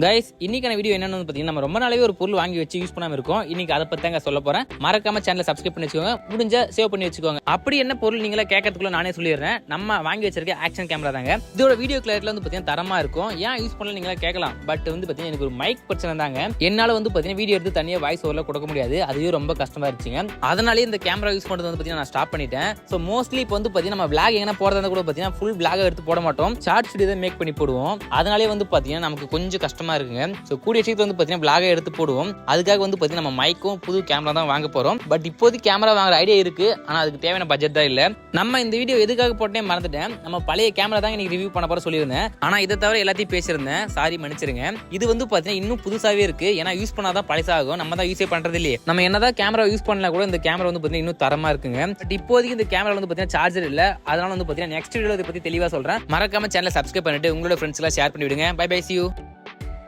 Guys இன்னைக்கான video என்னன்னு பார்த்தீங்கன்னா, நம்ம ரொம்ப நாளாவே ஒரு பொருள் வாங்கி வச்சு யூஸ் பண்ணாம இருக்கோம். இன்னைக்கு அதை பத்தி தாங்க சொல்ல போறேன். மறக்காம சேனலை சப்ஸ்கிரைப் பண்ணி வச்சுக்கோங்க, முடிஞ்ச சேவ் பண்ணி வச்சுக்கோங்க. அப்படி என்ன பொருள் நீங்களே கேட்கறதுக்குள்ள நானே சொல்லிடுறேன். நம்ம வாங்கி வச்சிருக்க ஆக்ஷன் கேமரா தாங்க. இதோட வீடியோ கிளாரிட்டில வந்து பார்த்தீங்கன்னா தரமா இருக்கும். ஏன் யூஸ் பண்ணல நீங்களே கேட்கலாம். பட் வந்து பார்த்தீங்கன்னா எனக்கு ஒரு மைக் பிரச்சனை தாங்க. என்னால வந்து பார்த்தீங்கன்னா வீடியோ எடுத்து தனியாக வாய்ஸ் ஓவர்ல கொடுக்க முடியாது. அதுவே ரொம்ப கஷ்டமா இருந்துச்சுங்க. அதனாலே இந்த கேமரா யூஸ் பண்றது வந்து பார்த்தீங்கன்னா நான் ஸ்டாப் பண்ணிட்டேன். ஸோ மோஸ்ட்லி இப்போ வந்து பார்த்தீங்கன்னா நம்ம விளாக் எங்கன்னா போறதா கூட பார்த்தீங்கன்னா ஃபுல் விளாக எடுத்து போட மாட்டோம். ஷார்ட்ஸ் வீடியோ தான் மேக் பண்ணி போடுவோம். அதனாலே வந்து பார்த்தீங்கன்னா நமக்கு கொஞ்சம் கஷ்டமா இருக்குங்க. ஸோ கூடிய சீக்கிரம் வந்து பார்த்தீங்கன்னா விளாக எடுத்து போடுவோம். அதுக்காக வந்து பார்த்தீங்கன்னா நம்ம மைக்கும் புது கேமரா தான் வாங்க போறோம். பட் இப்போதைக்கு கேமரா வாங்குற ஐடியா இருக்கு. ஆனால் அதுக்கு தேவையான பட்ஜெட் தான் இல்லை. நம்ம இந்த வீடியோ எதுக்காக போட்டே மறந்துட்டேன். நம்ம பழைய கேமரா தான் இன்னைக்கு ரிவ்யூ பண்ண போற சொல்லியிருந்தேன். ஆனால் இதை தவிர எல்லாத்தையும் பேசியிருந்தேன். சாரி மன்னிச்சிருங்க. இது வந்து பார்த்தீங்கன்னா இன்னும் புதுசாகவே இருக்கு. ஏன்னா யூஸ் பண்ணாதான் பழசாகும். நம்ம தான் யூஸே பண்றது இல்லையே. நம்ம என்னதான் கேமரா யூஸ் பண்ணல கூட இந்த கேமரா வந்து பார்த்தீங்கன்னா இன்னும் தரமா இருக்குங்க. பட் இப்போதைக்கு இந்த கேமரா வந்து பார்த்தீங்கன்னா சார்ஜர் இல்லை. அதனால வந்து பார்த்தீங்கன்னா நெக்ஸ்ட் வீடியோ இதை பத்தி தெளிவாக சொல்றேன். மறக்காம சேனலை சப்ஸ்கிரைப் பண்ணிட்டு உங்களோட ஃப்ரெண்ட்ஸ் எல்லாம் ஷேர் பண்ணி விடுங்க. Bye bye, see you.